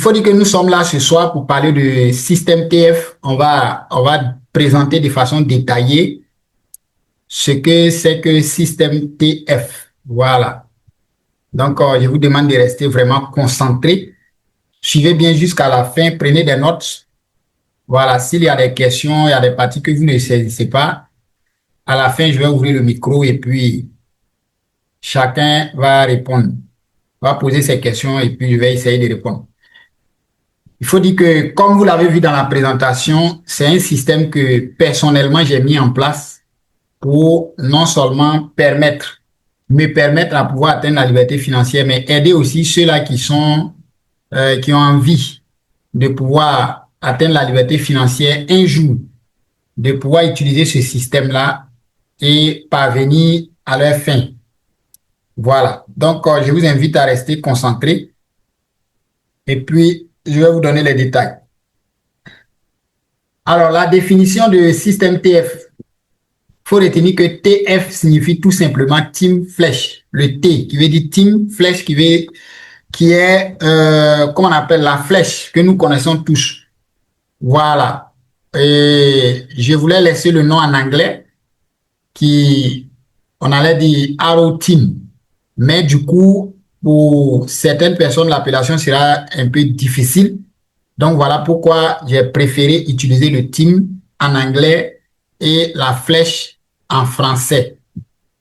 faut dire que nous sommes là ce soir pour parler de système TF. On va présenter de façon détaillée ce que c'est que système TF. Voilà. Donc, je vous demande de rester vraiment concentré. Suivez bien jusqu'à la fin. Prenez des notes. Voilà. S'il y a des questions, il y a des parties que vous ne saisissez pas, à la fin, je vais ouvrir le micro et puis chacun va répondre, va poser ses questions et puis je vais essayer de répondre. Il faut dire que, comme vous l'avez vu dans la présentation, c'est un système que personnellement j'ai mis en place pour non seulement me permettre à pouvoir atteindre la liberté financière, mais aider aussi ceux-là qui ont envie de pouvoir atteindre la liberté financière un jour, de pouvoir utiliser ce système-là et parvenir à leur fin. Voilà. Donc, je vous invite à rester concentré et puis je vais vous donner les détails. Alors, la définition de système TF, il faut retenir que TF signifie tout simplement Team Flèche. Le T qui veut dire Team Flèche qui est, comment on appelle la flèche que nous connaissons tous. Voilà. Et je voulais laisser le nom en anglais on allait dire Arrow Team. Mais du coup, pour certaines personnes, l'appellation sera un peu difficile. Donc, voilà pourquoi j'ai préféré utiliser le team en anglais et la flèche en français.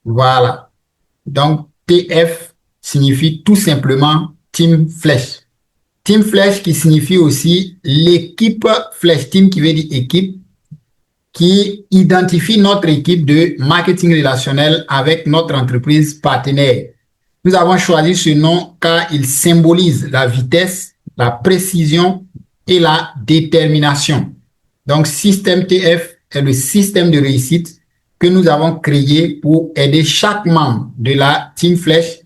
Voilà. Donc, TF signifie tout simplement Team Flèche. Team Flèche qui signifie aussi l'équipe Flèche Team qui veut dire équipe, qui identifie notre équipe de marketing relationnel avec notre entreprise partenaire. Nous avons choisi ce nom car il symbolise la vitesse, la précision et la détermination. Donc, système TF est le système de réussite que nous avons créé pour aider chaque membre de la Team Flèche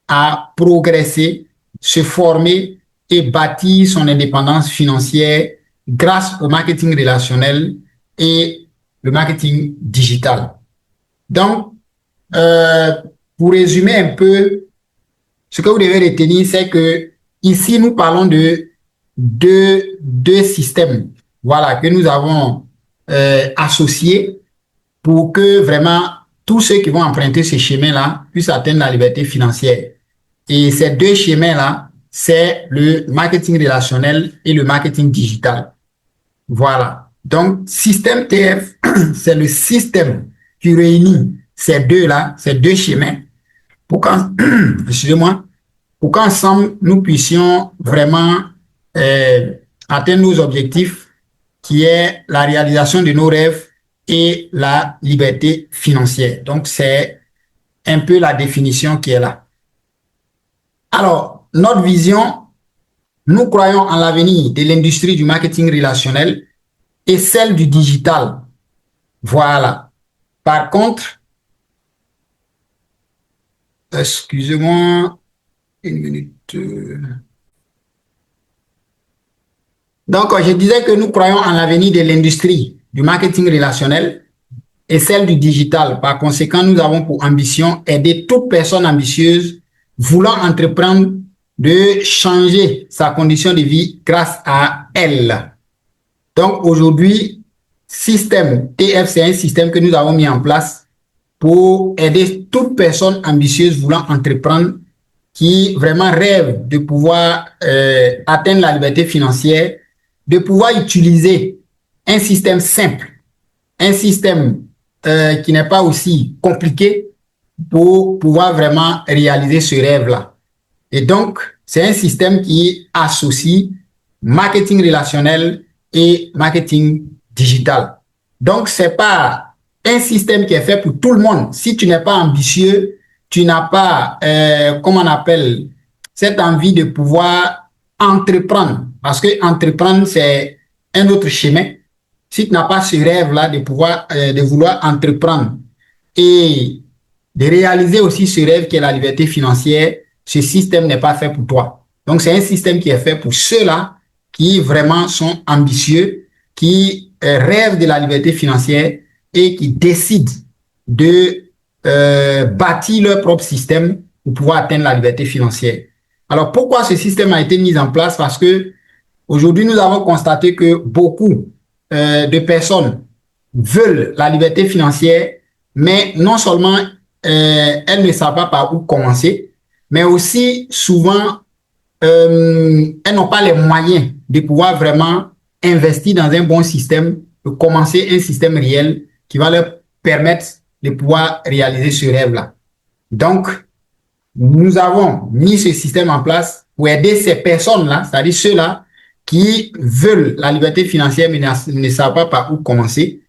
à progresser, se former et bâtir son indépendance financière grâce au marketing relationnel et le marketing digital. Donc, pour résumer un peu, ce que vous devez retenir, c'est que ici, nous parlons de deux systèmes, voilà, que nous avons associés pour que vraiment tous ceux qui vont emprunter ce chemin-là puissent atteindre la liberté financière. Et ces deux chemins-là, c'est le marketing relationnel et le marketing digital. Voilà. Donc, système TF, c'est le système qui réunit ces deux-là, ces deux chemins, pour qu'ensemble, nous puissions vraiment atteindre nos objectifs, qui est la réalisation de nos rêves et la liberté financière. Donc, c'est un peu la définition qui est là. Alors, notre vision, nous croyons en l'avenir de l'industrie du marketing relationnel et celle du digital. Voilà. Par contre, excusez-moi, une minute. Donc, je disais que nous croyons en l'avenir de l'industrie du marketing relationnel et celle du digital. Par conséquent, nous avons pour ambition aider toute personne ambitieuse voulant entreprendre de changer sa condition de vie grâce à elle. Donc, aujourd'hui, système TF, c'est un système que nous avons mis en place pour aider toute personne ambitieuse voulant entreprendre qui vraiment rêve de pouvoir atteindre la liberté financière, de pouvoir utiliser un système simple, un système qui n'est pas aussi compliqué pour pouvoir vraiment réaliser ce rêve-là. Et donc, c'est un système qui associe marketing relationnel et marketing digital. Donc, c'est pas un système qui est fait pour tout le monde. Si tu n'es pas ambitieux, tu n'as pas, comment on appelle, cette envie de pouvoir entreprendre. Parce que entreprendre, c'est un autre chemin. Si tu n'as pas ce rêve-là de vouloir entreprendre et de réaliser aussi ce rêve qui est la liberté financière, ce système n'est pas fait pour toi. Donc, c'est un système qui est fait pour ceux-là qui vraiment sont ambitieux, qui rêvent de la liberté financière et qui décident de bâtir leur propre système pour pouvoir atteindre la liberté financière. Alors, pourquoi ce système a été mis en place? Parce que aujourd'hui, nous avons constaté que beaucoup de personnes veulent la liberté financière, mais non seulement elles ne savent pas par où commencer, mais aussi souvent elles n'ont pas les moyens de pouvoir vraiment investir dans un bon système, de commencer un système réel qui va leur permettre de pouvoir réaliser ce rêve-là. Donc, nous avons mis ce système en place pour aider ces personnes-là, c'est-à-dire ceux-là qui veulent la liberté financière mais ne savent pas par où commencer.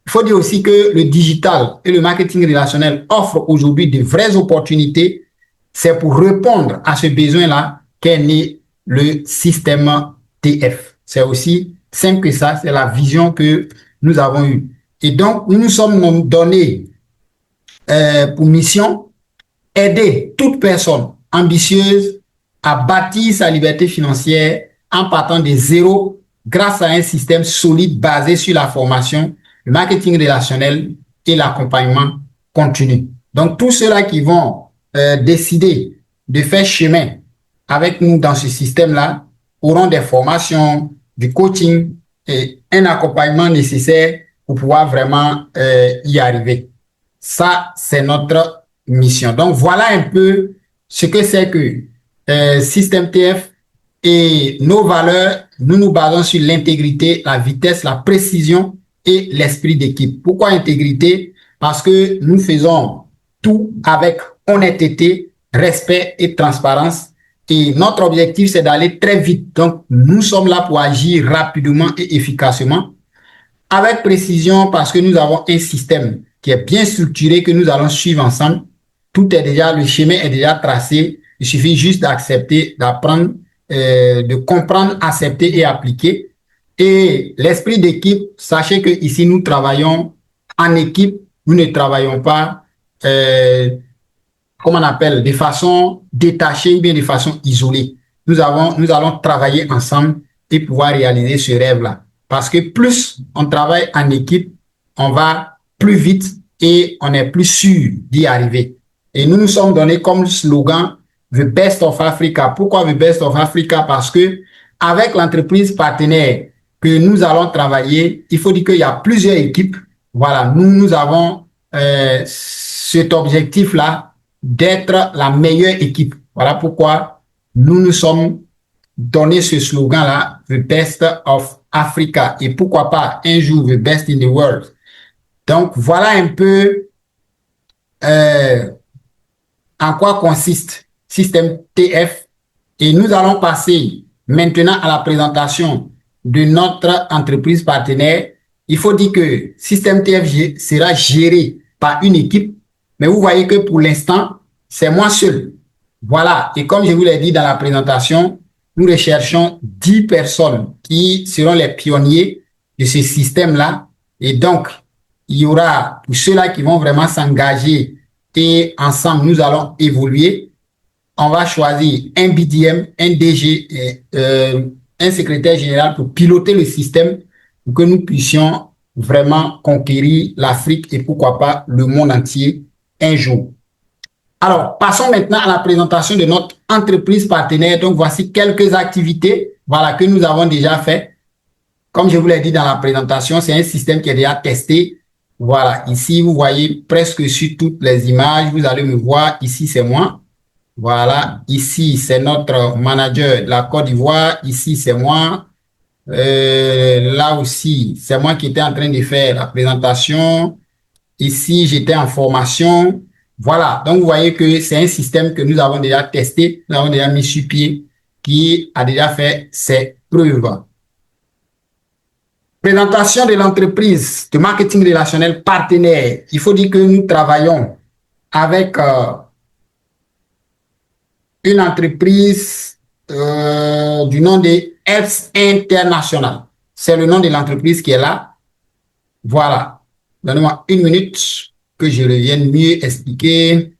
Il faut dire aussi que le digital et le marketing relationnel offrent aujourd'hui de vraies opportunités. C'est pour répondre à ce besoin-là qu'est né le système TF. C'est aussi simple que ça, c'est la vision que nous avons eue. Et donc, nous nous sommes donnés pour mission aider toute personne ambitieuse à bâtir sa liberté financière en partant de zéro grâce à un système solide basé sur la formation, le marketing relationnel et l'accompagnement continu. Donc, tous ceux-là qui vont décider de faire chemin avec nous dans ce système-là auront des formations, du coaching et un accompagnement nécessaire pour pouvoir vraiment y arriver. Ça, c'est notre mission. Donc, voilà un peu ce que c'est que Système TF et nos valeurs. Nous nous basons sur l'intégrité, la vitesse, la précision et l'esprit d'équipe. Pourquoi intégrité? Parce que nous faisons tout avec honnêteté, respect et transparence. Et notre objectif, c'est d'aller très vite. Donc, nous sommes là pour agir rapidement et efficacement, avec précision, parce que nous avons un système qui est bien structuré, que nous allons suivre ensemble. Tout est déjà, le chemin est déjà tracé. Il suffit juste d'accepter, d'apprendre, de comprendre, accepter et appliquer. Et l'esprit d'équipe, sachez que ici nous travaillons en équipe. Nous ne travaillons pas, comme on appelle, de façon détachée ou bien de façon isolée. Nous allons travailler ensemble et pouvoir réaliser ce rêve-là. Parce que plus on travaille en équipe, on va plus vite et on est plus sûr d'y arriver. Et nous nous sommes donnés comme slogan The Best of Africa. Pourquoi The Best of Africa? Parce que avec l'entreprise partenaire que nous allons travailler, il faut dire qu'il y a plusieurs équipes. Voilà, nous avons cet objectif-là d'être la meilleure équipe. Voilà pourquoi nous nous sommes donné ce slogan-là, The Best of Africa. Et pourquoi pas un jour The Best in the World. Donc, voilà un peu en quoi consiste Système TF. Et nous allons passer maintenant à la présentation de notre entreprise partenaire. Il faut dire que Système TF sera géré par une équipe, mais vous voyez que pour l'instant, c'est moi seul. Voilà. Et comme je vous l'ai dit dans la présentation, nous recherchons 10 personnes qui seront les pionniers de ce système-là. Et donc, il y aura pour ceux-là qui vont vraiment s'engager et ensemble, nous allons évoluer. On va choisir un BDM, un DG, un secrétaire général pour piloter le système pour que nous puissions vraiment conquérir l'Afrique et pourquoi pas le monde entier un jour. Alors, passons maintenant à la présentation de notre entreprise partenaire. Donc, voici quelques activités, voilà, que nous avons déjà fait. Comme je vous l'ai dit dans la présentation, c'est un système qui est déjà testé. Voilà, ici, vous voyez presque sur toutes les images, vous allez me voir. Ici, c'est moi. Voilà, ici, c'est notre manager de la Côte d'Ivoire. Ici, c'est moi. Là aussi, c'est moi qui étais en train de faire la présentation. Ici, j'étais en formation. Voilà, donc vous voyez que c'est un système que nous avons déjà testé, nous avons déjà mis sur pied, qui a déjà fait ses preuves. Présentation de l'entreprise de marketing relationnel partenaire. Il faut dire que nous travaillons avec une entreprise du nom de EPS International. C'est le nom de l'entreprise qui est là. Voilà. Donnez-moi une minute que je revienne mieux expliquer.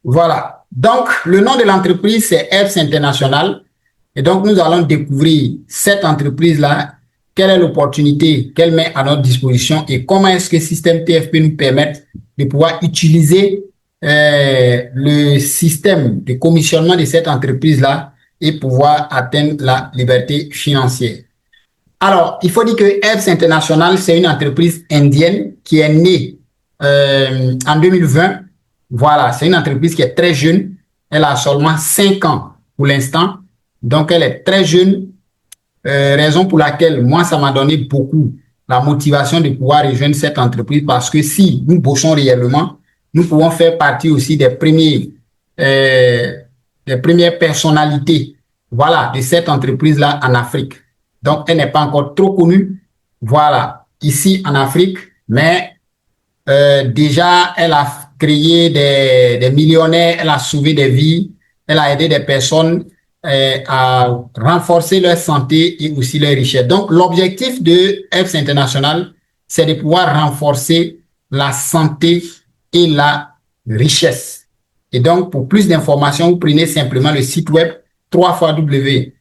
Voilà. Donc, le nom de l'entreprise, c'est EPS International. Et donc, nous allons découvrir cette entreprise-là, quelle est l'opportunité qu'elle met à notre disposition et comment est-ce que Système TF peut nous permettre de pouvoir utiliser le système de commissionnement de cette entreprise-là et pouvoir atteindre la liberté financière. Alors, il faut dire que EBS International, c'est une entreprise indienne qui est née en 2020. Voilà, c'est une entreprise qui est très jeune. Elle a seulement 5 ans pour l'instant. Donc, elle est très jeune, raison pour laquelle moi, ça m'a donné beaucoup la motivation de pouvoir rejoindre cette entreprise parce que si nous bossons réellement, nous pouvons faire partie aussi des premières personnalités, voilà, de cette entreprise-là en Afrique. Donc, elle n'est pas encore trop connue, voilà, ici en Afrique, mais déjà, elle a créé des millionnaires, elle a sauvé des vies, elle a aidé des personnes à renforcer leur santé et aussi leur richesse. Donc, l'objectif de EBS International, c'est de pouvoir renforcer la santé et la richesse. Et donc, pour plus d'informations, vous prenez simplement le site web www.myebs.com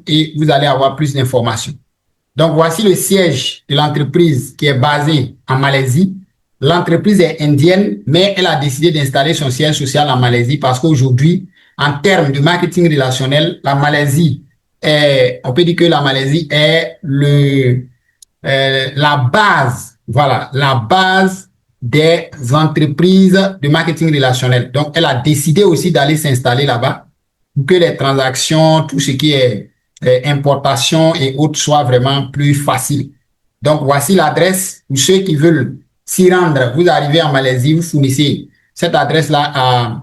et vous allez avoir plus d'informations. Donc, voici le siège de l'entreprise qui est basée en Malaisie. L'entreprise est indienne, mais elle a décidé d'installer son siège social en Malaisie parce qu'aujourd'hui, en termes de marketing relationnel, la Malaisie on peut dire que la Malaisie est la base, voilà, la base des entreprises de marketing relationnel. Donc, elle a décidé aussi d'aller s'installer là-bas pour que les transactions, tout ce qui est importation et autres soit vraiment plus facile. Donc, voici l'adresse pour ceux qui veulent s'y rendre. Vous arrivez en Malaisie, vous fournissez cette adresse-là à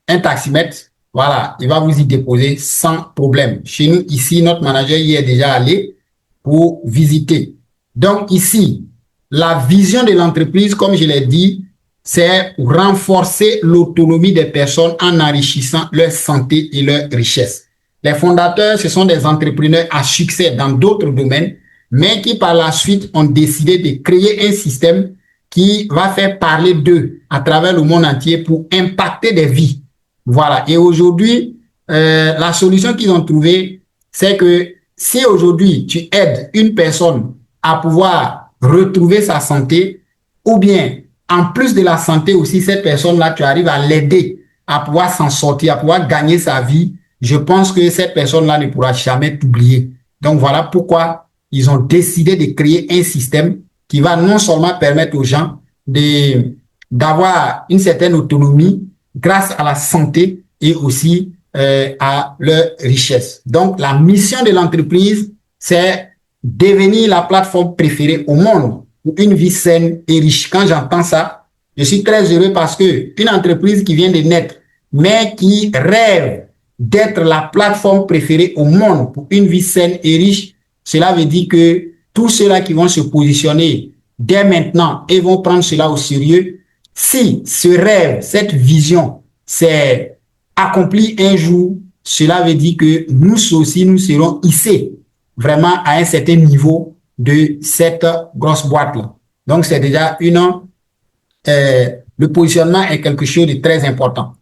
un taximètre. Voilà, il va vous y déposer sans problème. Chez nous, ici, notre manager y est déjà allé pour visiter. Donc, ici, la vision de l'entreprise, comme je l'ai dit, c'est renforcer l'autonomie des personnes en enrichissant leur santé et leur richesse. Les fondateurs, ce sont des entrepreneurs à succès dans d'autres domaines, mais qui par la suite ont décidé de créer un système qui va faire parler d'eux à travers le monde entier pour impacter des vies. Voilà. Et aujourd'hui, la solution qu'ils ont trouvée, c'est que si aujourd'hui tu aides une personne à pouvoir retrouver sa santé, ou bien en plus de la santé aussi, cette personne-là, tu arrives à l'aider à pouvoir s'en sortir, à pouvoir gagner sa vie, je pense que cette personne-là ne pourra jamais t'oublier. Donc voilà pourquoi ils ont décidé de créer un système qui va non seulement permettre aux gens d'avoir une certaine autonomie grâce à la santé et aussi à leur richesse. Donc la mission de l'entreprise, c'est devenir la plateforme préférée au monde pour une vie saine et riche. Quand j'entends ça, je suis très heureux parce que une entreprise qui vient de naître, mais qui rêve d'être la plateforme préférée au monde pour une vie saine et riche, cela veut dire que tous ceux-là qui vont se positionner dès maintenant et vont prendre cela au sérieux, si ce rêve, cette vision s'est accompli un jour, cela veut dire que nous aussi, nous serons hissés vraiment à un certain niveau de cette grosse boîte-là. Donc, c'est déjà le positionnement est quelque chose de très important.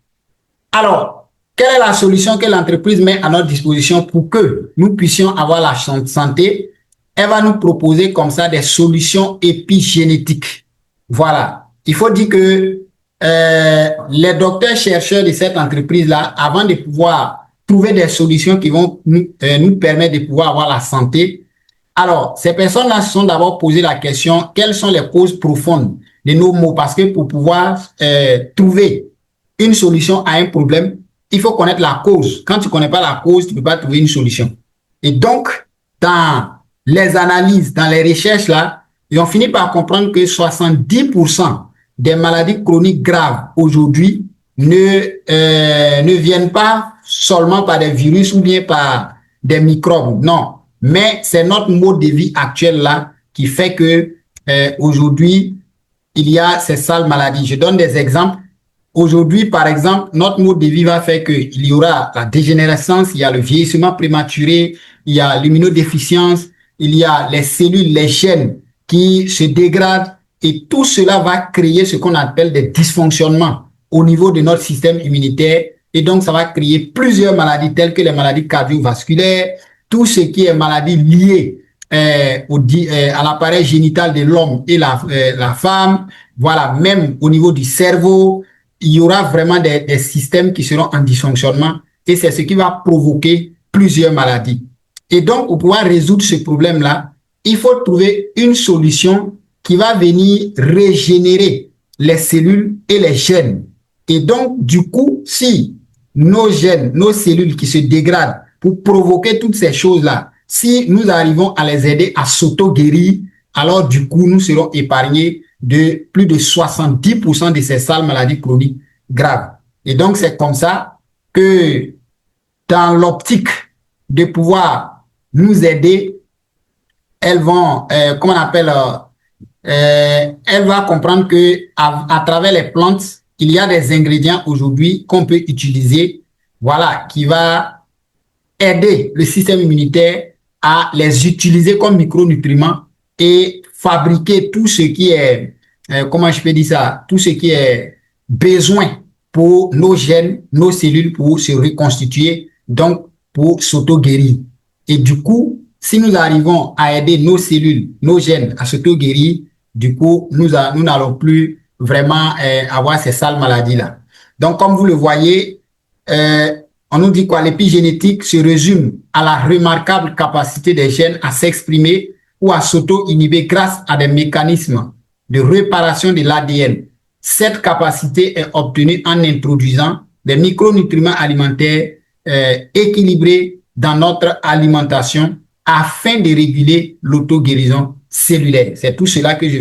Alors, quelle est la solution que l'entreprise met à notre disposition pour que nous puissions avoir la santé? Elle va nous proposer comme ça des solutions épigénétiques. Voilà. Il faut dire que les docteurs chercheurs de cette entreprise-là, avant de pouvoir trouver des solutions qui vont nous permettre de pouvoir avoir la santé, alors, ces personnes-là se sont d'abord posé la question, quelles sont les causes profondes de nos maux? Parce que pour pouvoir trouver une solution à un problème, il faut connaître la cause. Quand tu ne connais pas la cause, tu ne peux pas trouver une solution. Et donc, dans les analyses, dans les recherches là, ils ont fini par comprendre que 70% des maladies chroniques graves aujourd'hui ne viennent pas seulement par des virus ou bien par des microbes. Non. Mais c'est notre mode de vie actuel là qui fait que aujourd'hui, il y a ces sales maladies. Je donne des exemples. Aujourd'hui, par exemple, notre mode de vie va faire qu'il y aura la dégénérescence, il y a le vieillissement prématuré, il y a l'immunodéficience, il y a les cellules, les gènes qui se dégradent et tout cela va créer ce qu'on appelle des dysfonctionnements au niveau de notre système immunitaire et donc ça va créer plusieurs maladies telles que les maladies cardiovasculaires, tout ce qui est maladie liée à l'appareil génital de l'homme et la femme. Voilà, même au niveau du cerveau, il y aura vraiment des systèmes qui seront en dysfonctionnement et c'est ce qui va provoquer plusieurs maladies. Et donc, pour pouvoir résoudre ce problème-là, il faut trouver une solution qui va venir régénérer les cellules et les gènes. Et donc, du coup, si nos gènes, nos cellules qui se dégradent pour provoquer toutes ces choses-là, si nous arrivons à les aider à s'auto-guérir, alors du coup, nous serons épargnés de plus de 70% de ces sales maladies chroniques graves. Et donc, c'est comme ça que dans l'optique de pouvoir nous aider, elles vont, comment on appelle, elle va comprendre que à travers les plantes, il y a des ingrédients aujourd'hui qu'on peut utiliser, voilà, qui va aider le système immunitaire à les utiliser comme micronutriments et fabriquer tout ce qui est, comment je peux dire ça, tout ce qui est besoin pour nos gènes, nos cellules pour se reconstituer, donc pour s'auto-guérir. Et du coup, si nous arrivons à aider nos cellules, nos gènes à s'auto-guérir, du coup, nous n'allons plus vraiment avoir ces sales maladies-là. Donc, comme vous le voyez, on nous dit quoi? L'épigénétique se résume à la remarquable capacité des gènes à s'exprimer ou à s'auto-inhiber grâce à des mécanismes de réparation de l'ADN. Cette capacité est obtenue en introduisant des micronutriments alimentaires équilibrés dans notre alimentation afin de réguler l'auto-guérison cellulaire. C'est tout cela que je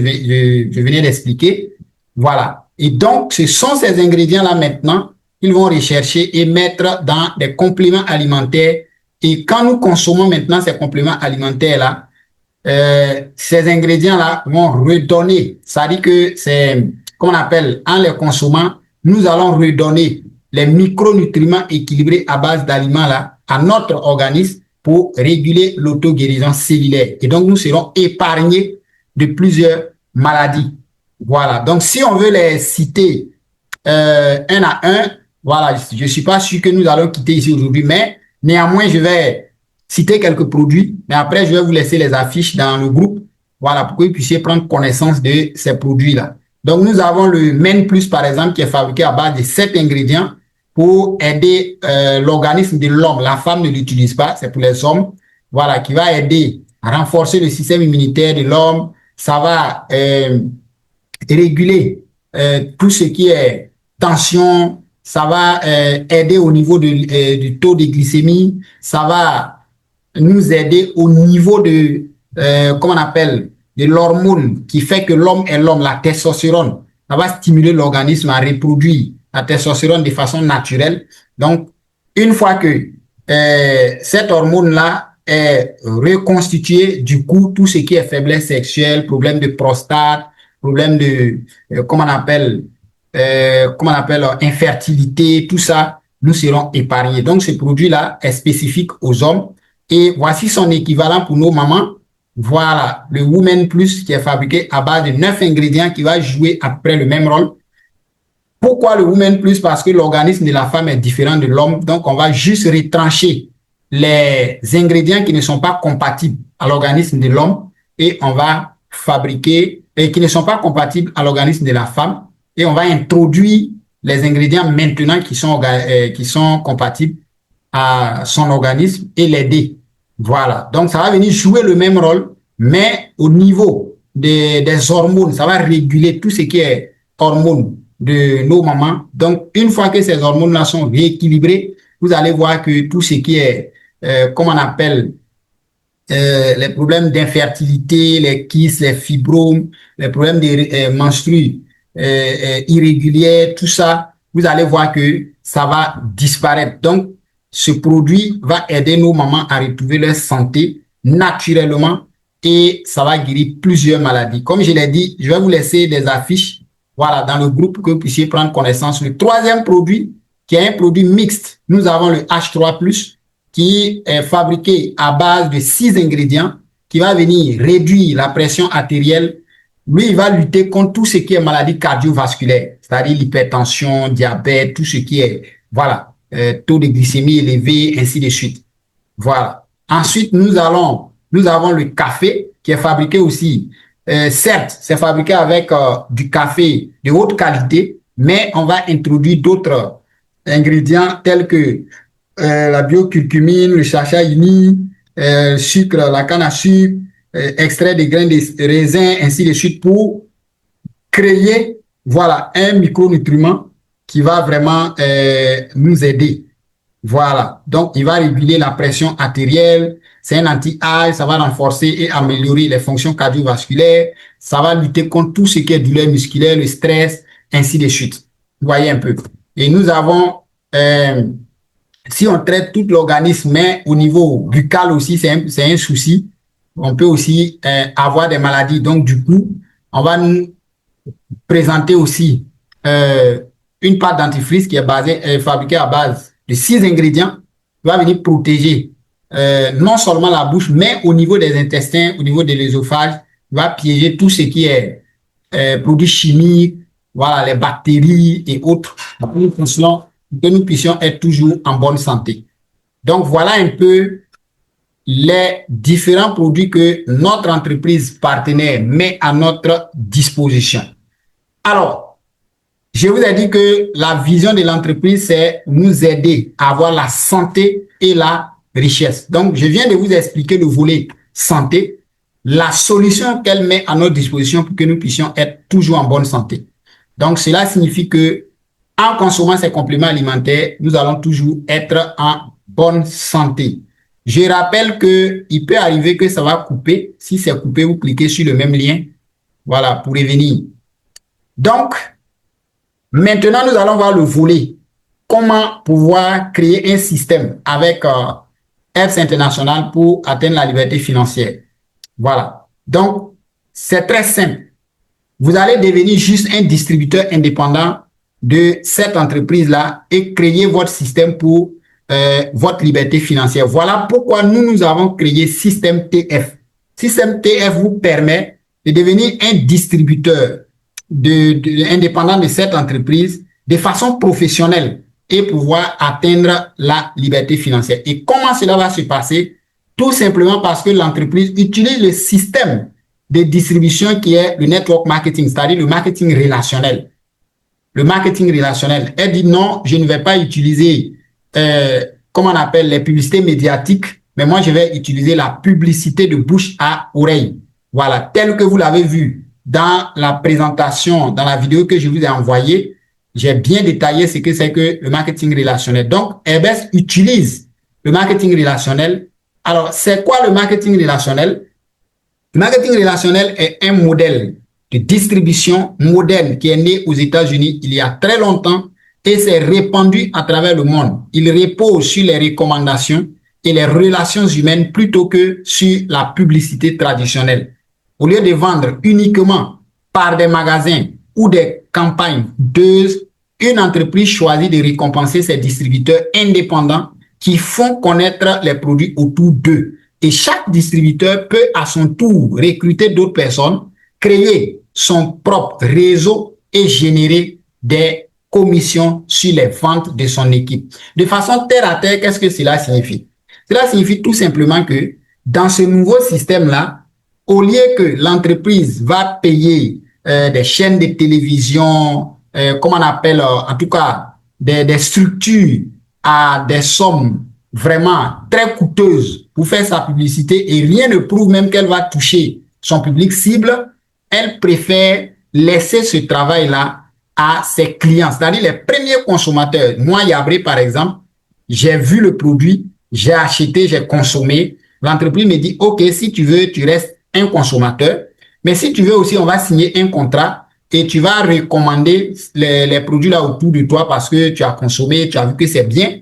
venais d'expliquer. Voilà. Et donc, ce sont ces ingrédients-là maintenant qu'ils vont rechercher et mettre dans des compléments alimentaires. Et quand nous consommons maintenant ces compléments alimentaires-là, ces ingrédients-là vont redonner. Ça dit que c'est, qu'on appelle, en les consommant, nous allons redonner les micronutriments équilibrés à base d'aliments-là à notre organisme pour réguler l'auto-guérison cellulaire. Et donc, nous serons épargnés de plusieurs maladies. Voilà. Donc, si on veut les citer un à un, voilà, je ne suis pas sûr que nous allons quitter ici aujourd'hui, mais néanmoins, je vais citer quelques produits, mais après, je vais vous laisser les affiches dans le groupe, voilà, pour que vous puissiez prendre connaissance de ces produits-là. Donc, nous avons le Men Plus, par exemple, qui est fabriqué à base de 7 ingrédients pour aider l'organisme de l'homme. La femme ne l'utilise pas, c'est pour les hommes. Voilà, qui va aider à renforcer le système immunitaire de l'homme. Ça va réguler tout ce qui est tension. Ça va aider au niveau du taux de glycémie. Ça va nous aider au niveau de, comment on appelle, de l'hormone qui fait que l'homme est l'homme, la testostérone. Ça va stimuler l'organisme à reproduire la testostérone de façon naturelle. Donc, une fois que cette hormone-là est reconstituée, du coup, tout ce qui est faiblesse sexuelle, problème de prostate, problème de, comment on appelle, infertilité, tout ça, nous serons épargnés. Donc, ce produit-là est spécifique aux hommes. Et voici son équivalent pour nos mamans. Voilà, le Women Plus qui est fabriqué à base de 9 ingrédients qui va jouer à peu près le même rôle. Pourquoi le Women Plus? Parce que l'organisme de la femme est différent de l'homme. Donc, on va juste retrancher les ingrédients qui ne sont pas compatibles à l'organisme de l'homme et on va fabriquer, et qui ne sont pas compatibles à l'organisme de la femme et on va introduire les ingrédients maintenant qui sont compatibles à son organisme et l'aider. Voilà. Donc, ça va venir jouer le même rôle, mais au niveau des hormones, ça va réguler tout ce qui est hormones de nos mamans. Donc, une fois que ces hormones-là sont rééquilibrées, vous allez voir que tout ce qui est, comme on appelle, les problèmes d'infertilité, les kystes, les fibromes, les problèmes de menstrues irrégulières, tout ça, vous allez voir que ça va disparaître. Donc, ce produit va aider nos mamans à retrouver leur santé naturellement et ça va guérir plusieurs maladies. Comme je l'ai dit, je vais vous laisser des affiches, voilà, dans le groupe pour que vous puissiez prendre connaissance. Le troisième produit, qui est un produit mixte, nous avons le H3+, qui est fabriqué à base de 6 ingrédients, qui va venir réduire la pression artérielle. Lui, il va lutter contre tout ce qui est maladie cardiovasculaire, c'est-à-dire l'hypertension, diabète, tout ce qui est, voilà, taux de glycémie élevé, ainsi de suite. Voilà. Ensuite, nous allons Nous avons le café qui est fabriqué aussi. Certes, c'est fabriqué avec du café de haute qualité, mais on va introduire d'autres ingrédients tels que la biocurcumine, le chacha-ini, sucre, la canne à sucre, extrait des grains de raisin, ainsi de suite, pour créer, voilà, un micronutriment qui va vraiment nous aider. Voilà. Donc, il va réguler la pression artérielle. C'est un anti-âge. Ça va renforcer et améliorer les fonctions cardiovasculaires. Ça va lutter contre tout ce qui est douleur musculaire, le stress, ainsi de suite. Vous voyez un peu. Et nous avons, si on traite tout l'organisme, mais au niveau buccal aussi, c'est un souci. On peut aussi avoir des maladies. Donc, du coup, on va nous présenter aussi une pâte dentifrice qui est fabriquée à base de 6 ingrédients, qui va venir protéger non seulement la bouche, mais au niveau des intestins, au niveau de l'œsophage, va piéger tout ce qui est produits chimiques, voilà, les bactéries et autres, pour que nous puissions être toujours en bonne santé. Donc, voilà un peu les différents produits que notre entreprise partenaire met à notre disposition. Alors, je vous ai dit que la vision de l'entreprise, c'est nous aider à avoir la santé et la richesse. Donc, je viens de vous expliquer le volet santé, la solution qu'elle met à notre disposition pour que nous puissions être toujours en bonne santé. Donc, cela signifie que en consommant ces compléments alimentaires, nous allons toujours être en bonne santé. Je rappelle qu'il peut arriver que ça va couper. Si c'est coupé, vous cliquez sur le même lien. Voilà, pour revenir. Donc, maintenant, nous allons voir le volet. Comment pouvoir créer un système avec EPS International pour atteindre la liberté financière. Voilà. Donc, c'est très simple. Vous allez devenir juste un distributeur indépendant de cette entreprise-là et créer votre système pour votre liberté financière. Voilà pourquoi nous avons créé Système TF. Système TF vous permet de devenir un distributeur indépendant de cette entreprise de façon professionnelle et pouvoir atteindre la liberté financière. Et comment cela va se passer? Tout simplement parce que l'entreprise utilise le système de distribution qui est le network marketing, c'est-à-dire le marketing relationnel. Le marketing relationnel. Elle dit non, je ne vais pas utiliser, comment on appelle, les publicités médiatiques, mais moi je vais utiliser la publicité de bouche à oreille. Voilà, tel que vous l'avez vu dans la présentation, dans la vidéo que je vous ai envoyée, j'ai bien détaillé ce que c'est que le marketing relationnel. Donc, EBS utilise le marketing relationnel. Alors, c'est quoi le marketing relationnel? Le marketing relationnel est un modèle de distribution moderne qui est né aux États-Unis il y a très longtemps et s'est répandu à travers le monde. Il repose sur les recommandations et les relations humaines plutôt que sur la publicité traditionnelle. Au lieu de vendre uniquement par des magasins ou des campagnes coûteuses, une entreprise choisit de récompenser ses distributeurs indépendants qui font connaître les produits autour d'eux. Et chaque distributeur peut à son tour recruter d'autres personnes, créer son propre réseau et générer des commissions sur les ventes de son équipe. De façon terre à terre, qu'est-ce que cela signifie? Cela signifie tout simplement que dans ce nouveau système-là, au lieu que l'entreprise va payer des chaînes de télévision, comme on appelle en tout cas des structures à des sommes vraiment très coûteuses pour faire sa publicité et rien ne prouve même qu'elle va toucher son public cible, elle préfère laisser ce travail-là à ses clients, c'est-à-dire les premiers consommateurs. Moi, Yabré, par exemple, j'ai vu le produit, j'ai acheté, j'ai consommé. L'entreprise me dit, OK, si tu veux, tu restes un consommateur. Mais si tu veux aussi, on va signer un contrat et tu vas recommander les produits là autour de toi parce que tu as consommé, tu as vu que c'est bien.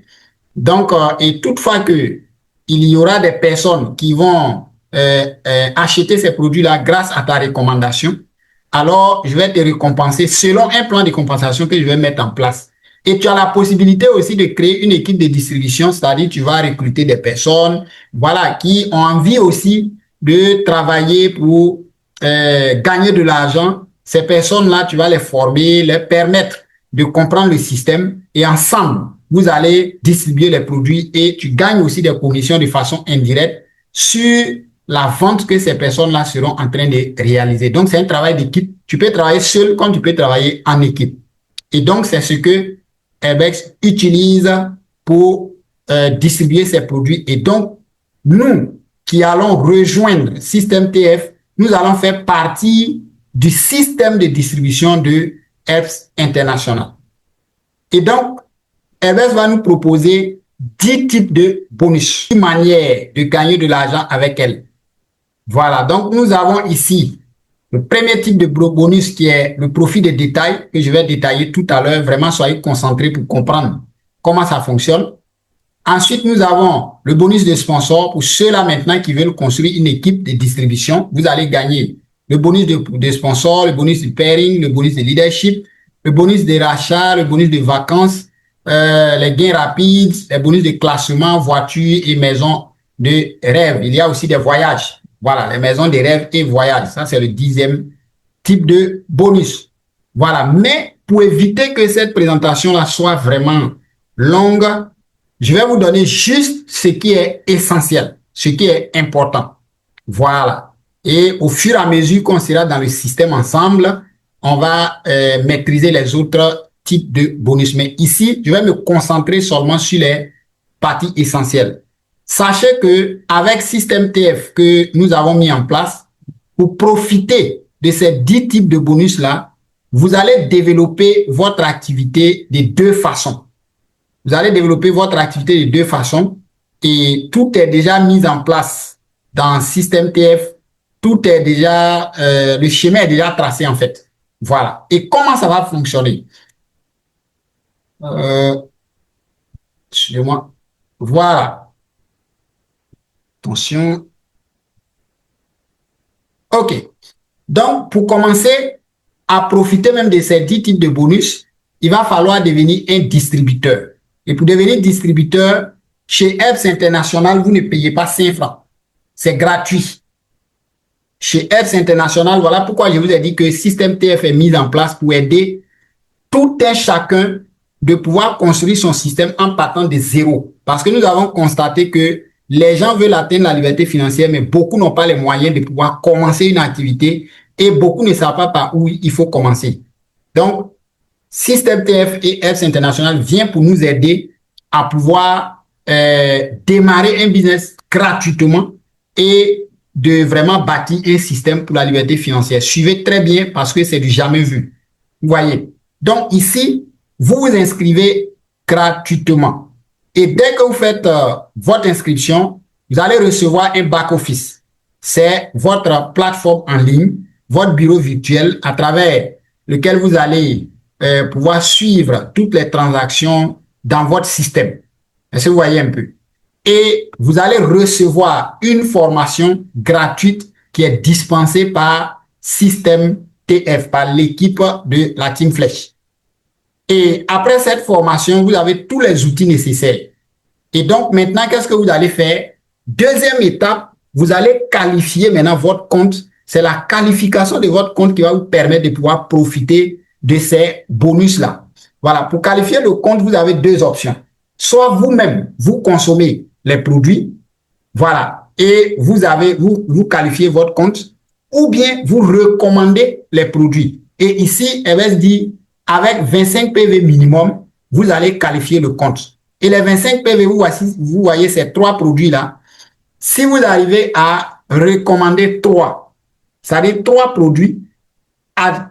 Donc, et toutefois que il y aura des personnes qui vont acheter ces produits-là grâce à ta recommandation, alors je vais te récompenser selon un plan de compensation que je vais mettre en place. Et tu as la possibilité aussi de créer une équipe de distribution, c'est-à-dire tu vas recruter des personnes, voilà, qui ont envie aussi de travailler pour gagner de l'argent. Ces personnes-là, tu vas les former, leur permettre de comprendre le système et ensemble, vous allez distribuer les produits et tu gagnes aussi des commissions de façon indirecte sur la vente que ces personnes-là seront en train de réaliser. Donc, c'est un travail d'équipe. Tu peux travailler seul comme tu peux travailler en équipe. Et donc, c'est ce que Airbex utilise pour distribuer ses produits. Et donc, nous qui allons rejoindre Système TF, nous allons faire partie du système de distribution de Herbst International. Et donc, Airbex va nous proposer 10 types de bonus, une manière de gagner de l'argent avec elle. Voilà, donc nous avons ici le premier type de bonus qui est le profit de détail que je vais détailler tout à l'heure. Vraiment, soyez concentrés pour comprendre comment ça fonctionne. Ensuite, nous avons le bonus de sponsor pour ceux-là maintenant qui veulent construire une équipe de distribution. Vous allez gagner le bonus de sponsor, le bonus de pairing, le bonus de leadership, le bonus de rachat, le bonus de vacances, les gains rapides, les bonus de classement, voitures et maisons de rêve. Il y a aussi des voyages. Voilà, les maisons de rêve et voyages. Ça, c'est le 10e type de bonus. Voilà, mais pour éviter que cette présentation-là soit vraiment longue, je vais vous donner juste ce qui est essentiel, ce qui est important. Voilà. Et au fur et à mesure qu'on sera dans le système ensemble, on va maîtriser les autres types de bonus. Mais ici, je vais me concentrer seulement sur les parties essentielles. Sachez que avec Système TF que nous avons mis en place, pour profiter de ces 10 types de bonus-là, vous allez développer votre activité de deux façons. Vous allez développer votre activité de deux façons et tout est déjà mis en place dans Système TF. Tout est déjà, le schéma est déjà tracé en fait. Voilà. Et comment ça va fonctionner? Excusez-moi. Voilà. Attention. OK. Donc, pour commencer à profiter même de ces 10 types de bonus, il va falloir devenir un distributeur. Et pour devenir distributeur, chez Herbst International, vous ne payez pas 5 francs. C'est gratuit. Chez Herbst International, voilà pourquoi je vous ai dit que Système TF est mis en place pour aider tout un chacun de pouvoir construire son système en partant de zéro. Parce que nous avons constaté que les gens veulent atteindre la liberté financière, mais beaucoup n'ont pas les moyens de pouvoir commencer une activité et beaucoup ne savent pas par où il faut commencer. Donc, Système TF et Herbst International vient pour nous aider à pouvoir démarrer un business gratuitement et de vraiment bâtir un système pour la liberté financière. Suivez très bien parce que c'est du jamais vu. Vous voyez. Donc ici, vous vous inscrivez gratuitement. Et dès que vous faites votre inscription, vous allez recevoir un back-office. C'est votre plateforme en ligne, votre bureau virtuel à travers lequel vous allez pouvoir suivre toutes les transactions dans votre système. Est-ce que vous voyez un peu? Et vous allez recevoir une formation gratuite qui est dispensée par Système TF, par l'équipe de la Team Flèche. Et après cette formation, vous avez tous les outils nécessaires. Et donc maintenant, qu'est-ce que vous allez faire? Deuxième étape, vous allez qualifier maintenant votre compte. C'est la qualification de votre compte qui va vous permettre de pouvoir profiter de ces bonus-là. Voilà, pour qualifier le compte, vous avez deux options. Soit vous-même, vous consommez les produits, voilà, et vous qualifiez votre compte, ou bien vous recommandez les produits. Et ici, Airbex dit, avec 25 PV minimum, vous allez qualifier le compte. Et les 25 PV, vous voyez ces trois produits-là. Si vous arrivez à recommander trois, c'est-à-dire trois produits,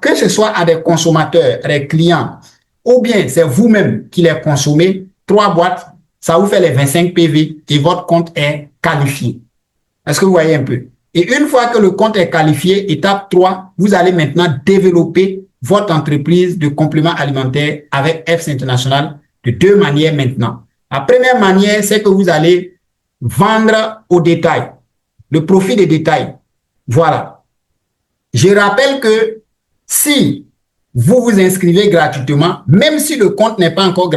que ce soit à des consommateurs, à des clients, ou bien c'est vous-même qui les consommez, trois boîtes, ça vous fait les 25 PV et votre compte est qualifié. Est-ce que vous voyez un peu? Et une fois que le compte est qualifié, étape 3, vous allez maintenant développer votre entreprise de compléments alimentaires avec Herbst International de deux manières maintenant. La première manière, c'est que vous allez vendre au détail, le profit des détails. Voilà. Je rappelle que si vous vous inscrivez gratuitement, même si le compte n'est pas encore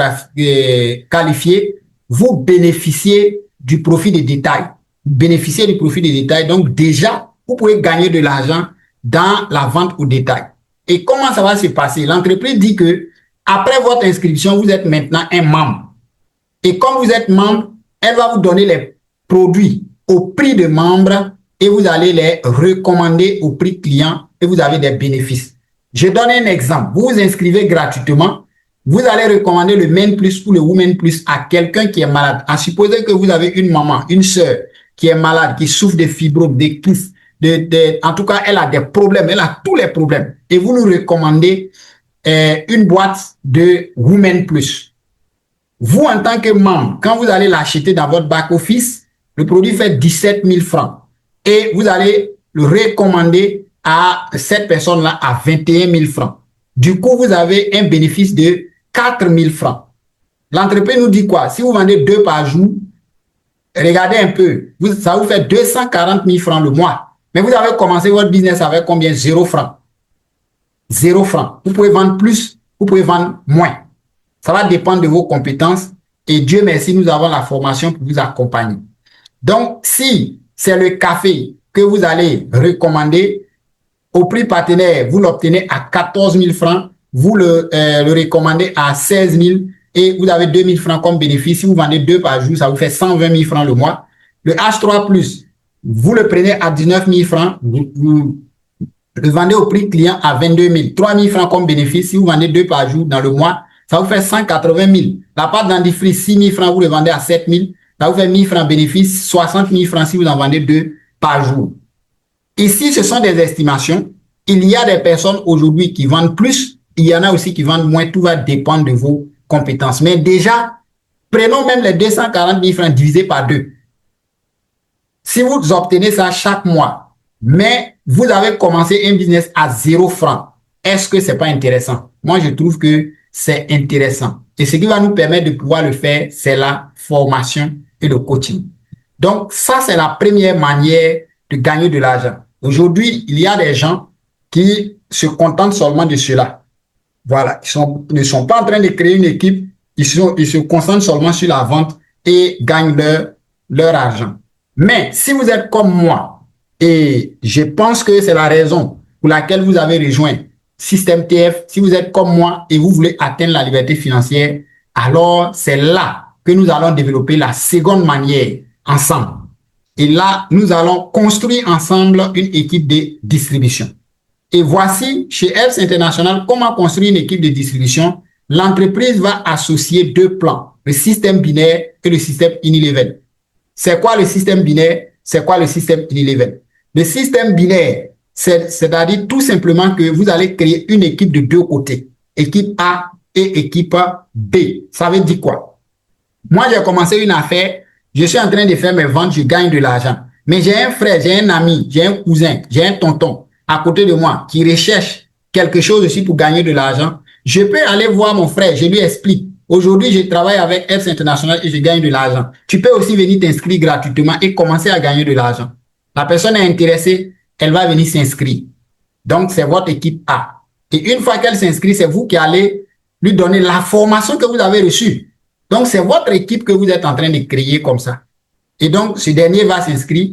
qualifié, vous bénéficiez du profit des détails. Vous bénéficiez du profit des détails. Donc déjà, vous pouvez gagner de l'argent dans la vente au détail. Et comment ça va se passer? L'entreprise dit que après votre inscription, vous êtes maintenant un membre. Et comme vous êtes membre, elle va vous donner les produits au prix de membre et vous allez les recommander au prix client et vous avez des bénéfices. Je donne un exemple. Vous vous inscrivez gratuitement. Vous allez recommander le Men Plus ou le Women Plus à quelqu'un qui est malade. En supposant que vous avez une maman, une sœur qui est malade, qui souffre de fibromes, de kyste, en tout cas, elle a des problèmes, elle a tous les problèmes. Et vous nous recommandez une boîte de Women Plus. Vous, en tant que membre, quand vous allez l'acheter dans votre back-office, le produit fait 17 000 francs. Et vous allez le recommander à cette personne-là à 21 000 francs. Du coup, vous avez un bénéfice de 4 000 francs. L'entreprise nous dit quoi? Si vous vendez 2 par jour, regardez un peu, ça vous fait 240 000 francs le mois. Mais vous avez commencé votre business avec combien? 0 francs. 0 francs. Vous pouvez vendre plus, vous pouvez vendre moins. Ça va dépendre de vos compétences et Dieu merci, nous avons la formation pour vous accompagner. Donc, si c'est le café que vous allez recommander au prix partenaire, vous l'obtenez à 14 000 francs, vous le recommandez à 16 000 et vous avez 2 000 francs comme bénéfice. Si vous vendez 2 par jour, ça vous fait 120 000 francs le mois. Le H3+, vous le prenez à 19 000 francs, vous le vendez au prix client à 22 000. 3 000 francs comme bénéfice. Si vous vendez 2 par jour dans le mois, ça vous fait 180 000. La pâte dentifrice, 6 000 francs, vous le vendez à 7 000. Ça vous fait 1 000 francs bénéfice, 60 000 francs si vous en vendez 2 par jour. Ici, ce sont des estimations. Il y a des personnes aujourd'hui qui vendent plus. Il y en a aussi qui vendent moins. Tout va dépendre de vos compétences. Mais déjà, prenons même les 240 000 francs divisés par 2. Si vous obtenez ça chaque mois, mais vous avez commencé un business à 0 francs, est-ce que c'est pas intéressant? Moi, je trouve que c'est intéressant. Et ce qui va nous permettre de pouvoir le faire, c'est la formation et le coaching. Donc, ça, c'est la première manière de gagner de l'argent. Aujourd'hui, il y a des gens qui se contentent seulement de cela. Voilà, ne sont pas en train de créer une équipe, ils se concentrent seulement sur la vente et gagnent leur argent. Mais si vous êtes comme moi, et je pense que c'est la raison pour laquelle vous avez rejoint Système TF, si vous êtes comme moi et vous voulez atteindre la liberté financière, alors c'est là que nous allons développer la seconde manière ensemble. Et là, nous allons construire ensemble une équipe de distribution. Et voici chez Health International comment construire une équipe de distribution. L'entreprise va associer 2 plans, le système binaire et le système unilevel. C'est quoi le système binaire? C'est quoi le système unilevel? Le système binaire, c'est-à-dire tout simplement que vous allez créer une équipe de 2 côtés, équipe A et équipe B. Ça veut dire quoi? Moi, j'ai commencé une affaire, je suis en train de faire mes ventes, je gagne de l'argent. Mais j'ai un frère, j'ai un ami, j'ai un cousin, j'ai un tonton à côté de moi qui recherche quelque chose aussi pour gagner de l'argent. Je peux aller voir mon frère, je lui explique. Aujourd'hui, je travaille avec Health International et je gagne de l'argent. Tu peux aussi venir t'inscrire gratuitement et commencer à gagner de l'argent. La personne est intéressée, elle va venir s'inscrire. Donc, c'est votre équipe A. Et une fois qu'elle s'inscrit, c'est vous qui allez lui donner la formation que vous avez reçue. Donc, c'est votre équipe que vous êtes en train de créer comme ça. Et donc, ce dernier va s'inscrire.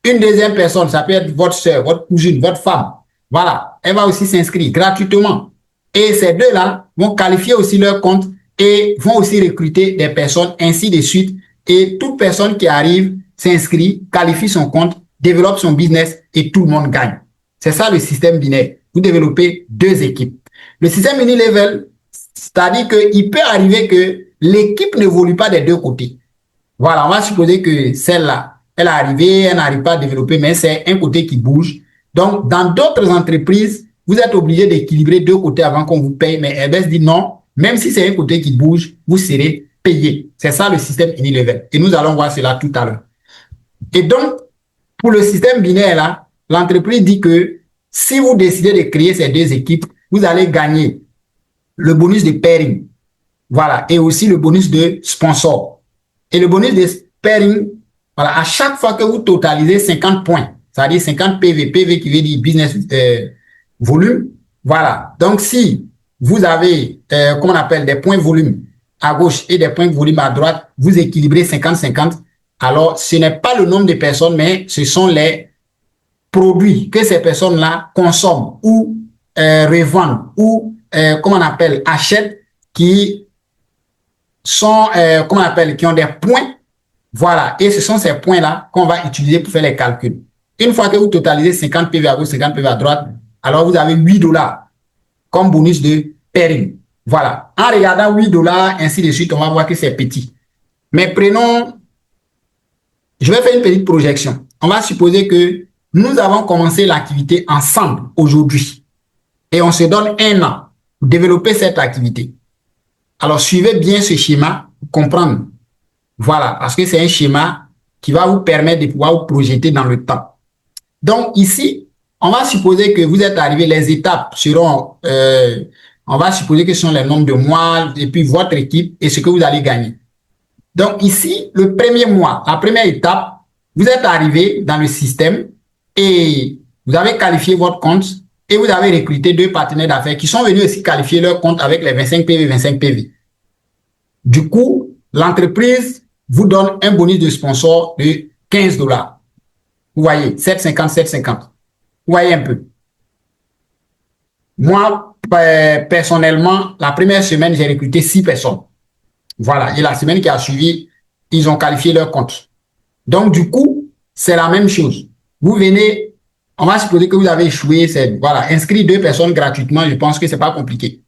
Une deuxième personne, ça peut être votre soeur, votre cousine, votre femme. Voilà, elle va aussi s'inscrire gratuitement. Et ces deux-là vont qualifier aussi leur compte et vont aussi recruter des personnes, ainsi de suite. Et toute personne qui arrive s'inscrit, qualifie son compte, développe son business et tout le monde gagne. C'est ça le système binaire. Vous développez 2 équipes. Le système unilevel, c'est-à-dire qu'il peut arriver que l'équipe n'évolue pas des 2 côtés. Voilà, on va supposer que celle-là, elle est arrivée, elle n'arrive pas à développer, mais c'est un côté qui bouge. Donc, dans d'autres entreprises, vous êtes obligé d'équilibrer 2 côtés avant qu'on vous paye, mais Airbus dit non, même si c'est un côté qui bouge, vous serez payé. C'est ça le système unilevel. Et nous allons voir cela tout à l'heure. Et donc, pour le système binaire là, l'entreprise dit que si vous décidez de créer ces 2 équipes, vous allez gagner le bonus de pairing. Voilà. Et aussi le bonus de sponsor. Et le bonus de pairing, voilà, à chaque fois que vous totalisez 50 points, c'est-à-dire 50 PV, PV qui veut dire business volume, voilà. Donc, si vous avez, comment on appelle, des points volume à gauche et des points volume à droite, vous équilibrez 50-50. Alors, ce n'est pas le nombre de personnes, mais ce sont les produits que ces personnes-là consomment ou revendent ou, comment on appelle, achètent qui sont, qui ont des points. Voilà. Et ce sont ces points-là qu'on va utiliser pour faire les calculs. Une fois que vous totalisez 50 PV à gauche, 50 PV à droite, alors vous avez 8 dollars comme bonus de pairing. Voilà. En regardant 8 dollars, ainsi de suite, on va voir que c'est petit. Mais prenons, je vais faire une petite projection. On va supposer que nous avons commencé l'activité ensemble aujourd'hui et on se donne un an pour développer cette activité. Alors, suivez bien ce schéma pour comprendre. Voilà, parce que c'est un schéma qui va vous permettre de pouvoir vous projeter dans le temps. Donc, ici, on va supposer que vous êtes arrivé, les étapes seront, on va supposer que ce sont les nombres de mois et puis votre équipe et ce que vous allez gagner. Donc, ici, le premier mois, la première étape, vous êtes arrivé dans le système et vous avez qualifié votre compte et vous avez recruté 2 partenaires d'affaires qui sont venus aussi qualifier leur compte avec les 25 PV, 25 PV. Du coup, l'entreprise vous donne un bonus de sponsor de 15 dollars. Vous voyez, 7,50, 7,50. Vous voyez un peu. Moi, personnellement, la première semaine, j'ai recruté 6 personnes. Voilà. Et la semaine qui a suivi, ils ont qualifié leur compte. Donc, du coup, c'est la même chose. Vous venez, on va supposer que vous avez échoué, voilà, inscrit 2 personnes gratuitement, je pense que c'est pas compliqué.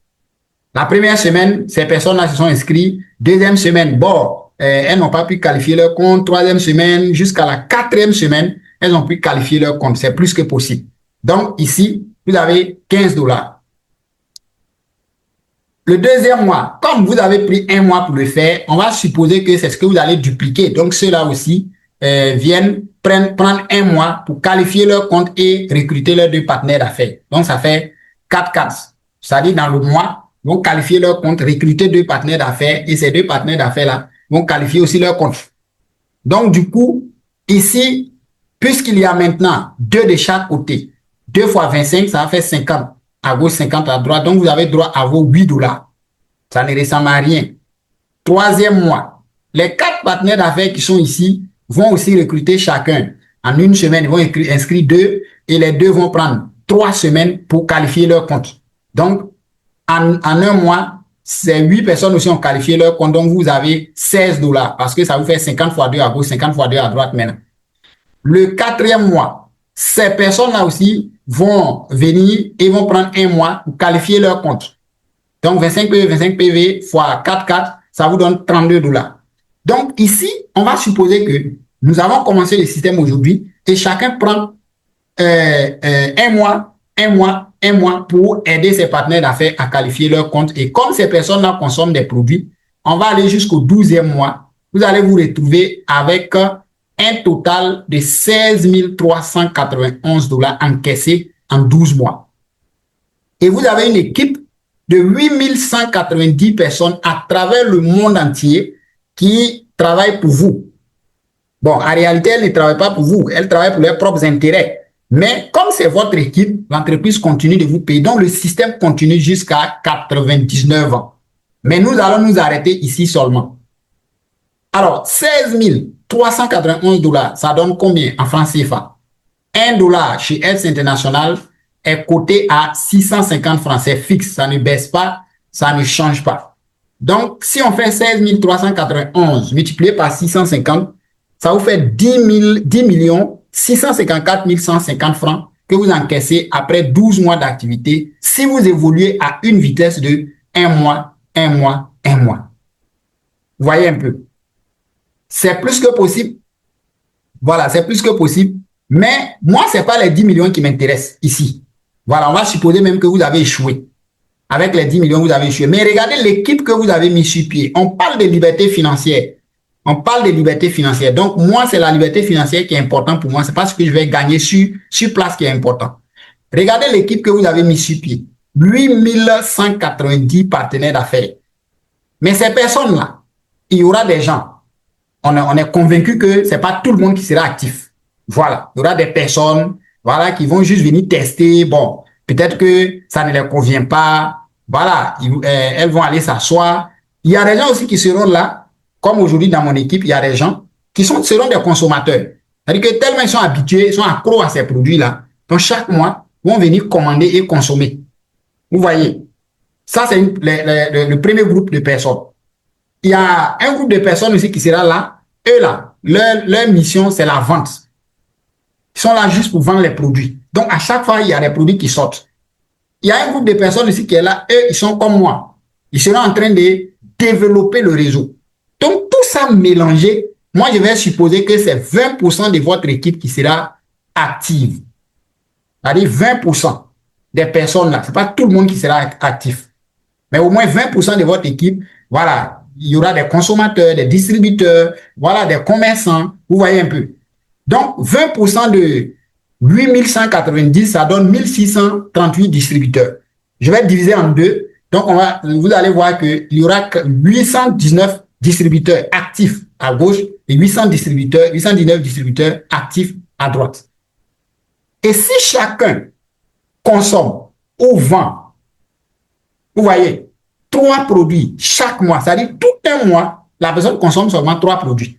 La première semaine, ces personnes-là se sont inscrites. Deuxième semaine, bon, elles n'ont pas pu qualifier leur compte. Troisième semaine, jusqu'à la 4e semaine, elles ont pu qualifier leur compte. C'est plus que possible. Donc, ici, vous avez 15 dollars. Le deuxième mois, comme vous avez pris un mois pour le faire, on va supposer que c'est ce que vous allez dupliquer. Donc, ceux-là aussi viennent prendre un mois pour qualifier leur compte et recruter leurs 2 partenaires d'affaires. Donc, ça fait 4 cases. C'est-à-dire, dans le mois, ils vont qualifier leur compte, recruter 2 partenaires d'affaires et ces 2 partenaires d'affaires-là vont qualifier aussi leur compte. Donc, du coup, ici, puisqu'il y a maintenant 2 de chaque côté, 2 fois 25, ça va faire 50 à gauche, 50 à droite. Donc, vous avez droit à vos 8 dollars. Ça ne ressemble à rien. Troisième mois, les 4 partenaires d'affaires qui sont ici vont aussi recruter chacun. En une semaine, ils vont inscrire 2 et les 2 vont prendre 3 semaines pour qualifier leur compte. Donc, en un mois, ces 8 personnes aussi ont qualifié leur compte. Donc, vous avez 16 dollars parce que ça vous fait 50 fois 2 à gauche, 50 fois 2 à droite maintenant. Le 4e mois, ces personnes-là aussi vont venir et vont prendre un mois pour qualifier leur compte. Donc, 25 PV fois 4, 4, ça vous donne 32 dollars. Donc, ici, on va supposer que nous avons commencé le système aujourd'hui et chacun prend un mois pour aider ses partenaires d'affaires à qualifier leur compte. Et comme ces personnes-là consomment des produits, on va aller jusqu'au 12e mois. Vous allez vous retrouver avec un total de 16 391 dollars encaissés en 12 mois. Et vous avez une équipe de 8 190 personnes à travers le monde entier qui travaillent pour vous. Bon, en réalité, elles ne travaillent pas pour vous. Elles travaillent pour leurs propres intérêts. Mais comme c'est votre équipe, l'entreprise continue de vous payer. Donc, le système continue jusqu'à 99 ans. Mais nous allons nous arrêter ici seulement. Alors, 16 391 dollars, ça donne combien en francs CFA? 1 dollar chez Else International est coté à 650 francs. C'est fixe, ça ne baisse pas, ça ne change pas. Donc, si on fait 16 391 multiplié par 650, ça vous fait 10 654 150 francs que vous encaissez après 12 mois d'activité si vous évoluez à une vitesse de 1 mois, 1 mois, 1 mois. Vous voyez un peu. C'est plus que possible. Voilà, c'est plus que possible. Mais moi, ce n'est pas les 10 millions qui m'intéressent ici. Voilà, on va supposer même que vous avez échoué. Avec les 10 millions, vous avez échoué. Mais regardez l'équipe que vous avez mis sur pied. On parle de liberté financière. On parle de liberté financière. Donc, moi, c'est la liberté financière qui est importante pour moi. C'est pas ce que je vais gagner sur place qui est important. Regardez l'équipe que vous avez mis sur pied. 8190 partenaires d'affaires. Mais ces personnes-là, il y aura des gens. On est convaincu que c'est pas tout le monde qui sera actif. Voilà. Il y aura des personnes, voilà, qui vont juste venir tester. Bon, peut-être que ça ne leur convient pas. Voilà. Elles vont aller s'asseoir. Il y a des gens aussi qui seront là. Comme aujourd'hui dans mon équipe, il y a des gens qui seront des consommateurs. C'est-à-dire que tellement ils sont habitués, ils sont accros à ces produits-là. Donc, chaque mois, ils vont venir commander et consommer. Vous voyez, ça, c'est le premier groupe de personnes. Il y a un groupe de personnes aussi qui sera là. Eux, là, leur mission, c'est la vente. Ils sont là juste pour vendre les produits. Donc, à chaque fois, il y a des produits qui sortent. Il y a un groupe de personnes ici qui est là. Eux, ils sont comme moi. Ils seront en train de développer le réseau. Donc, tout ça mélangé, moi, je vais supposer que c'est 20% de votre équipe qui sera active. C'est-à-dire 20% des personnes là. Ce n'est pas tout le monde qui sera actif. Mais au moins 20% de votre équipe, voilà, il y aura des consommateurs, des distributeurs, voilà, des commerçants. Vous voyez un peu. Donc, 20% de 8190, ça donne 1638 distributeurs. Je vais diviser en deux. Donc, vous allez voir qu'il y aura 819 distributeurs actifs à gauche et 819 distributeurs actifs à droite. Et si chacun consomme ou vend, vous voyez, 3 produits chaque mois, c'est-à-dire tout un mois, la personne consomme seulement 3 produits,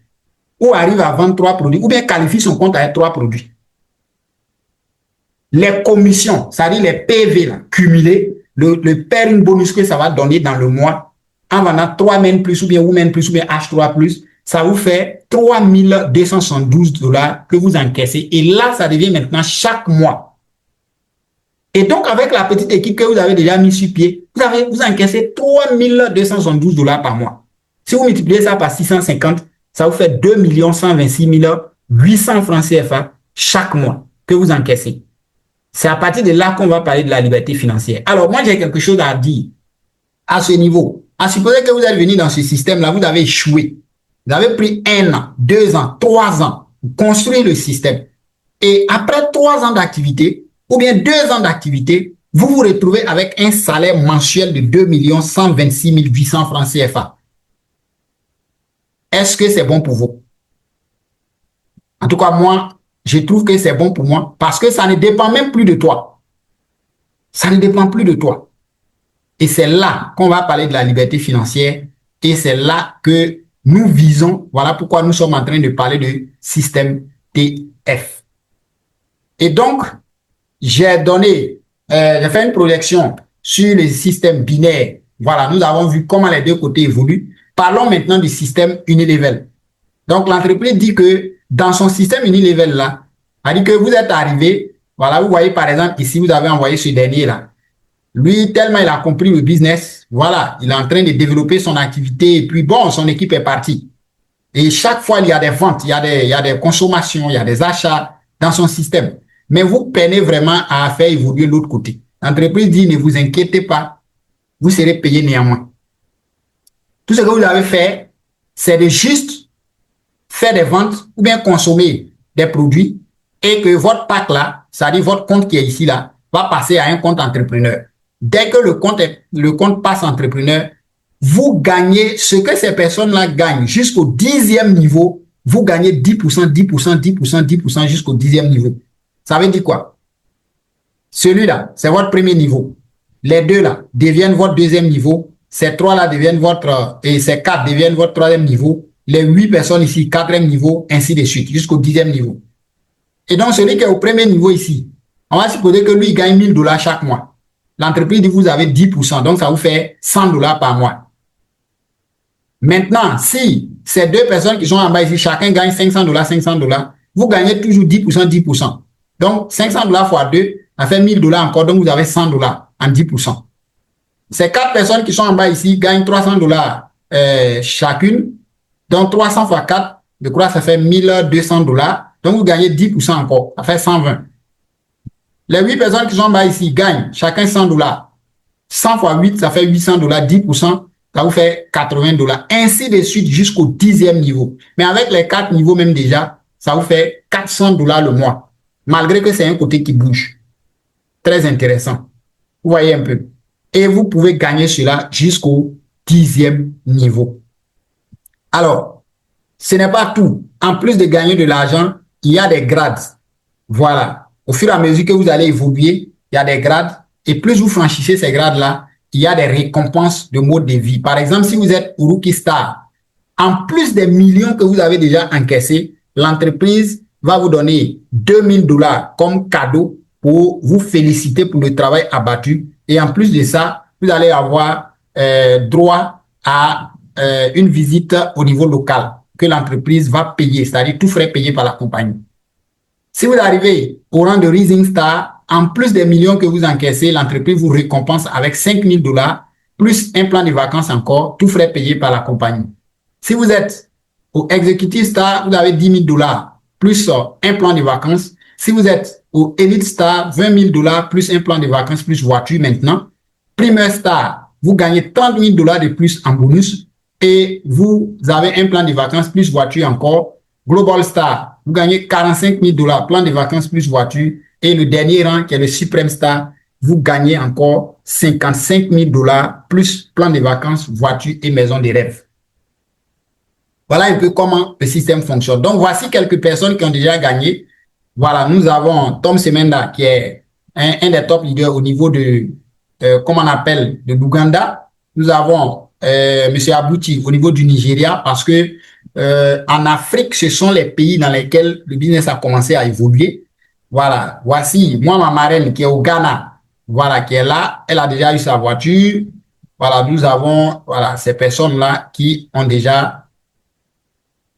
ou arrive à vendre 3 produits, ou bien qualifie son compte avec 3 produits. Les commissions, c'est-à-dire les PV là, cumulés, le pairing bonus que ça va donner dans le mois, en vendant 3 men plus ou bien H3 plus, ça vous fait 3272 $ que vous encaissez. Et là, ça devient maintenant chaque mois. Et donc, avec la petite équipe que vous avez déjà mis sur pied, vous encaissez 3272 $ par mois. Si vous multipliez ça par 650, ça vous fait 2 126 800 francs CFA chaque mois que vous encaissez. C'est à partir de là qu'on va parler de la liberté financière. Alors, moi, j'ai quelque chose à dire à ce niveau. À supposer que vous êtes venu dans ce système-là, vous avez échoué. Vous avez pris 1 an, 2 ans, 3 ans pour construire le système. Et après 3 ans d'activité, ou bien 2 ans d'activité, vous vous retrouvez avec un salaire mensuel de 2 126 800 francs CFA. Est-ce que c'est bon pour vous? En tout cas, moi, je trouve que c'est bon pour moi parce que ça ne dépend même plus de toi. Ça ne dépend plus de toi. Et c'est là qu'on va parler de la liberté financière et c'est là que nous visons. Voilà pourquoi nous sommes en train de parler de système TF. Et donc, j'ai fait une projection sur le système binaire. Voilà, nous avons vu comment les deux côtés évoluent. Parlons maintenant du système unilevel. Donc, l'entreprise dit que dans son système unilevel là, a dit que vous êtes arrivé, voilà, vous voyez par exemple ici, vous avez envoyé ce dernier là. Lui, tellement il a compris le business, voilà, il est en train de développer son activité et puis bon, son équipe est partie. Et chaque fois, il y a des ventes, il y a des consommations, il y a des achats dans son système. Mais vous peinez vraiment à faire évoluer l'autre côté. L'entreprise dit, ne vous inquiétez pas, vous serez payé néanmoins. Tout ce que vous avez fait, c'est de juste faire des ventes ou bien consommer des produits et que votre pack là, c'est-à-dire votre compte qui est ici là, va passer à un compte entrepreneur. Dès que le compte passe entrepreneur, vous gagnez ce que ces personnes-là gagnent jusqu'au 10e niveau, vous gagnez 10%, 10%, 10%, 10% jusqu'au 10e niveau. Ça veut dire quoi? Celui-là, c'est votre premier niveau. Les deux là deviennent votre deuxième niveau. Ces trois là deviennent et ces quatre deviennent votre troisième niveau. Les 8 personnes ici, quatrième niveau, ainsi de suite, jusqu'au 10e niveau. Et donc, celui qui est au premier niveau ici, on va supposer que lui, il gagne 1000 $ chaque mois. L'entreprise dit vous avez 10%, donc ça vous fait 100 $ par mois. Maintenant, si ces deux personnes qui sont en bas ici, chacun gagne 500 $, 500 $, vous gagnez toujours 10%, 10%. Donc, 500 $ fois 2, ça fait 1000 $ encore, donc vous avez 100 $ en 10%. Ces 4 personnes qui sont en bas ici gagnent 300 $ chacune. Donc, 300 fois 4, je crois que ça fait 1200 $. Donc, vous gagnez 10% encore, ça fait 120. Les 8 personnes qui sont en bas ici gagnent chacun 100 $. 100 fois 8, ça fait 800 $, 10%, ça vous fait 80 $. Ainsi de suite jusqu'au 10e niveau. Mais avec les 4 niveaux même déjà, ça vous fait 400 $ le mois. Malgré que c'est un côté qui bouge. Très intéressant. Vous voyez un peu. Et vous pouvez gagner cela jusqu'au 10e niveau. Alors, ce n'est pas tout. En plus de gagner de l'argent, il y a des grades. Voilà. Au fur et à mesure que vous allez évoluer, il y a des grades. Et plus vous franchissez ces grades-là, il y a des récompenses de mode de vie. Par exemple, si vous êtes Rookie Star, en plus des millions que vous avez déjà encaissés, l'entreprise va vous donner 2000 $ comme cadeau pour vous féliciter pour le travail abattu. Et en plus de ça, vous allez avoir droit à une visite au niveau local que l'entreprise va payer, c'est-à-dire tout frais payé par la compagnie. Si vous arrivez au rang de Rising Star, en plus des millions que vous encaissez, l'entreprise vous récompense avec $5 000 plus un plan de vacances encore, tout frais payé par la compagnie. Si vous êtes au Executive Star, vous avez $10 000 plus un plan de vacances. Si vous êtes au Elite Star, $20 000 plus un plan de vacances plus voiture maintenant. Premier Star, vous gagnez $30 000 de plus en bonus et vous avez un plan de vacances plus voiture encore. Global Star, vous gagnez $45 000, plan de vacances plus voiture. Et le dernier rang, qui est le Supreme Star, vous gagnez encore $55 000 plus plan de vacances, voiture et maison de rêve. Voilà un peu comment le système fonctionne. Donc, voici quelques personnes qui ont déjà gagné. Voilà, nous avons Tom Semenda, qui est un des top leaders au niveau de, comment on appelle, de l'Ouganda. Nous avons M. Abouti au niveau du Nigeria, parce que en Afrique, ce sont les pays dans lesquels le business a commencé à évoluer. Voilà, voici moi, ma marraine qui est au Ghana, voilà, qui est là. Elle a déjà eu sa voiture. Voilà, nous avons voilà, ces personnes-là qui ont déjà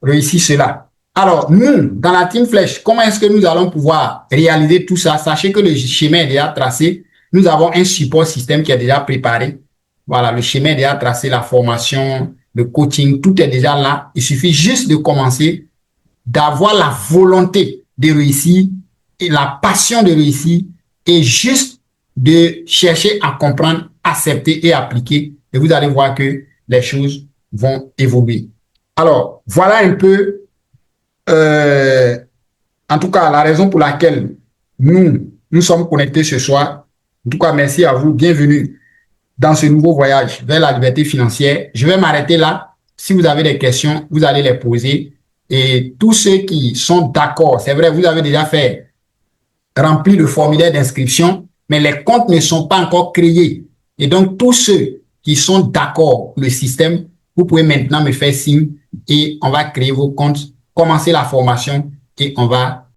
réussi cela. Alors, nous, dans la Team Flèche, comment est-ce que nous allons pouvoir réaliser tout ça? Sachez que le schéma est déjà tracé. Nous avons un support système qui est déjà préparé. Voilà, le schéma est déjà tracé, la formation, le coaching, tout est déjà là. Il suffit juste de commencer, d'avoir la volonté de réussir et la passion de réussir et juste de chercher à comprendre, accepter et appliquer. Et vous allez voir que les choses vont évoluer. Alors, voilà un peu, en tout cas, la raison pour laquelle nous sommes connectés ce soir. En tout cas, merci à vous. Bienvenue dans ce nouveau voyage vers la liberté financière. Je vais m'arrêter là. Si vous avez des questions, vous allez les poser. Et tous ceux qui sont d'accord, c'est vrai, vous avez déjà fait remplir le formulaire d'inscription, mais les comptes ne sont pas encore créés. Et donc, tous ceux qui sont d'accord le système, vous pouvez maintenant me faire signe et on va créer vos comptes, commencer la formation et on va